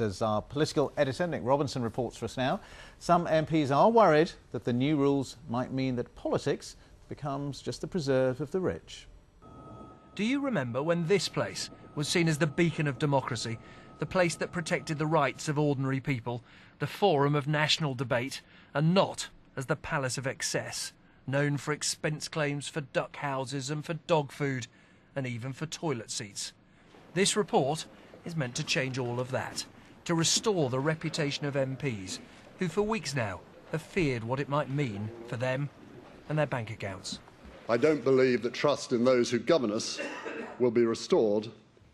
it, as our political editor Nick Robinson reports for us now. Some MPs are worried that the new rules might mean that politics becomes just the preserve of the rich. Do you remember when this place was seen as the beacon of democracy, the place that protected the rights of ordinary people, the forum of national debate, and not as the palace of excess, known for expense claims for duck houses and for dog food, and even for toilet seats? This report is meant to change all of that, to restore the reputation of MPs, who for weeks now have feared what it might mean for them and their bank accounts. I don't believe that trust in those who govern us will be restored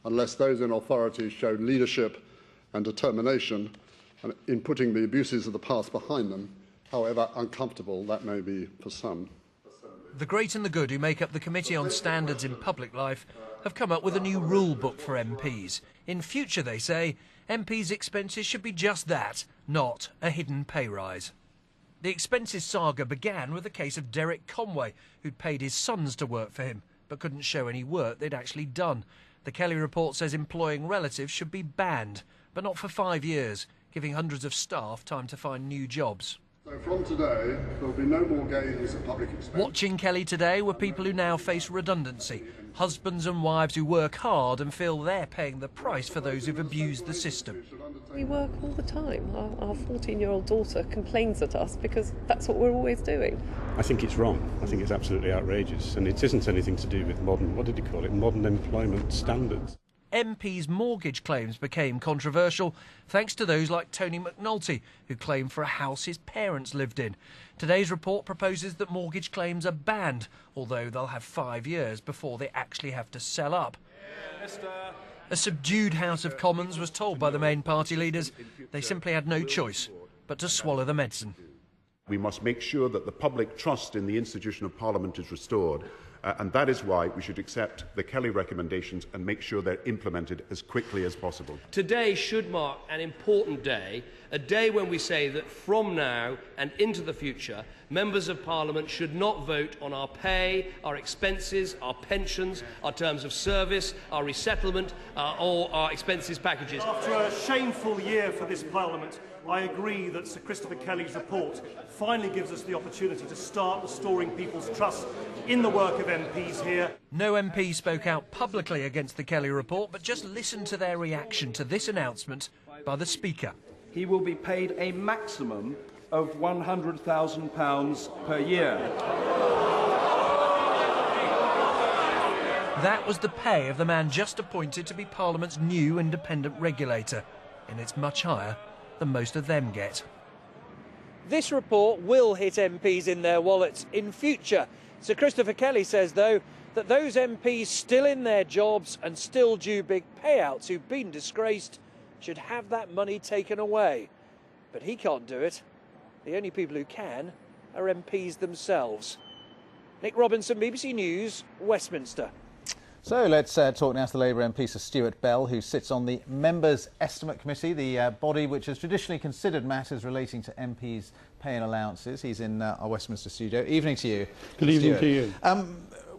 unless those in authority show leadership and determination in putting the abuses of the past behind them, however uncomfortable that may be for some. The great and the good who make up the Committee on Standards in Public Life have come up with a new rule book for MPs. In future, they say, MPs' expenses should be just that, not a hidden pay rise. The expenses saga began with the case of Derek Conway, who'd paid his sons to work for him, but couldn't show any work they'd actually done. The Kelly report says employing relatives should be banned, but not for 5 years, giving hundreds of staff time to find new jobs. So from today, there will be no more gains at public expense. Watching Kelly today were people who now face redundancy, husbands and wives who work hard and feel they're paying the price for those who've abused the system. We work all the time. Our 14-year-old daughter complains at us because that's what we're always doing. I think it's wrong. I think it's absolutely outrageous, and it isn't anything to do with modern, what did he call it, modern employment standards. MPs' mortgage claims became controversial thanks to those like Tony McNulty, who claimed for a house his parents lived in. Today's report proposes that mortgage claims are banned, although they'll have 5 years before they actually have to sell up. A subdued House of Commons was told by the main party leaders they simply had no choice but to swallow the medicine. We must make sure that the public trust in the institution of Parliament is restored. And that is why we should accept the Kelly recommendations and make sure they're implemented as quickly as possible. Today should mark an important day, a day when we say that from now and into the future, members of Parliament should not vote on our pay, our expenses, our pensions, our terms of service, our resettlement, or our expenses packages. After a shameful year for this Parliament, I agree that Sir Christopher Kelly's report finally gives us the opportunity to start restoring people's trust in the work of MPs here. No MP spoke out publicly against the Kelly report, but just listen to their reaction to this announcement by the Speaker. He will be paid a maximum of £100,000 per year. That was the pay of the man just appointed to be Parliament's new independent regulator, and it's much higher than most of them get. This report will hit MPs in their wallets in future. Sir Christopher Kelly says, though, that those MPs still in their jobs and still due big payouts who've been disgraced should have that money taken away. But he can't do it. The only people who can are MPs themselves. Nick Robinson, BBC News, Westminster. So let's talk now to the Labour MP Sir Stuart Bell, who sits on the Members' Estimate Committee, the body which has traditionally considered matters relating to MPs' pay and allowances. He's in our Westminster studio. Evening to you. Good evening to you.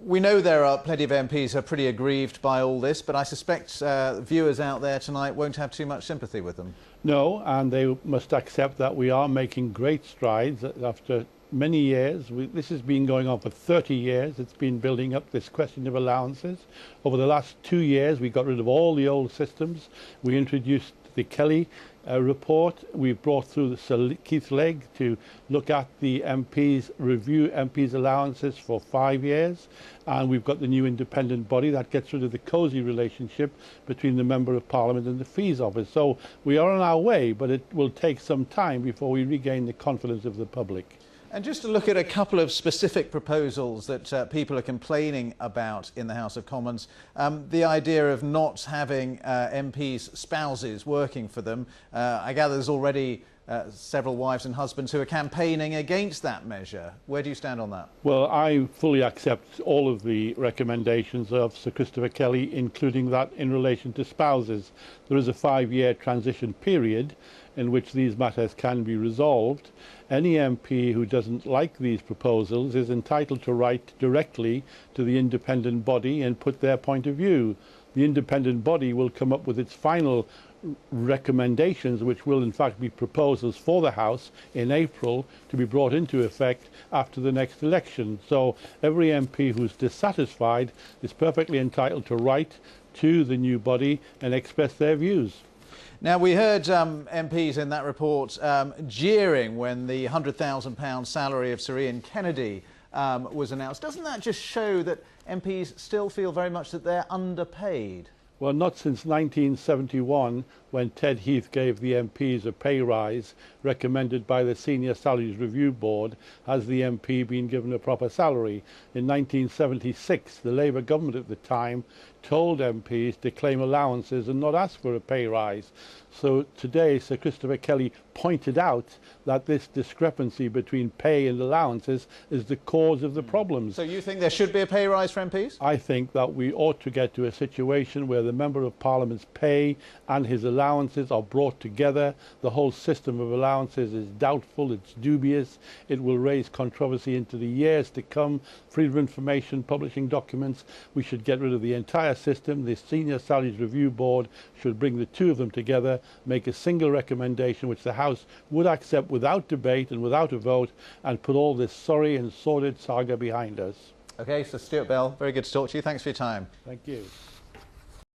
We know there are plenty of MPs who are pretty aggrieved by all this, but I suspect viewers out there tonight won't have too much sympathy with them. No, and they must accept that we are making great strides after many years. This has been going on for 30 years. It's been building up, this question of allowances. Over the last 2 years, we got rid of all the old systems. We introduced the Kelly report. We've brought through Sir Keith Legg to look at the MPs, review MPs' allowances for 5 years. And we've got the new independent body that gets rid of the cosy relationship between the Member of Parliament and the Fees Office. So we are on our way, but it will take some time before we regain the confidence of the public. And just to look at a couple of specific proposals that people are complaining about in the House of Commons, the idea of not having MPs' spouses working for them. I gather there's already several wives and husbands who are campaigning against that measure. Where do you stand on that? Well, I fully accept all of the recommendations of Sir Christopher Kelly, including that in relation to spouses. There is a 5-year transition period in which these matters can be resolved. Any MP who doesn't like these proposals is entitled to write directly to the independent body and put their point of view. The independent body will come up with its final recommendations, which will in fact be proposals for the House in April to be brought into effect after the next election. So every MP who's dissatisfied is perfectly entitled to write to the new body and express their views. Now, we heard MPs in that report jeering when the £100,000 salary of Sir Ian Kennedy was announced. Doesn't that just show that MPs still feel very much that they're underpaid? Well, not since 1971, when Ted Heath gave the MPs a pay rise recommended by the Senior Salaries Review Board, has the MP been given a proper salary. In 1976, the Labour government at the time told MPs to claim allowances and not ask for a pay rise. So today, Sir Christopher Kelly pointed out that this discrepancy between pay and allowances is the cause of the problems. So you think there should be a pay rise for MPs? I think that we ought to get to a situation where the Member of Parliament's pay and his allowances are brought together. The whole system of allowances is doubtful, it's dubious, it will raise controversy into the years to come. Freedom of information, publishing documents, we should get rid of the entire system. The Senior Salaries Review Board should bring the two of them together, make a single recommendation which the House would accept without debate and without a vote, and put all this sorry and sordid saga behind us. OK, so Stuart Bell, very good to talk to you. Thanks for your time. Thank you.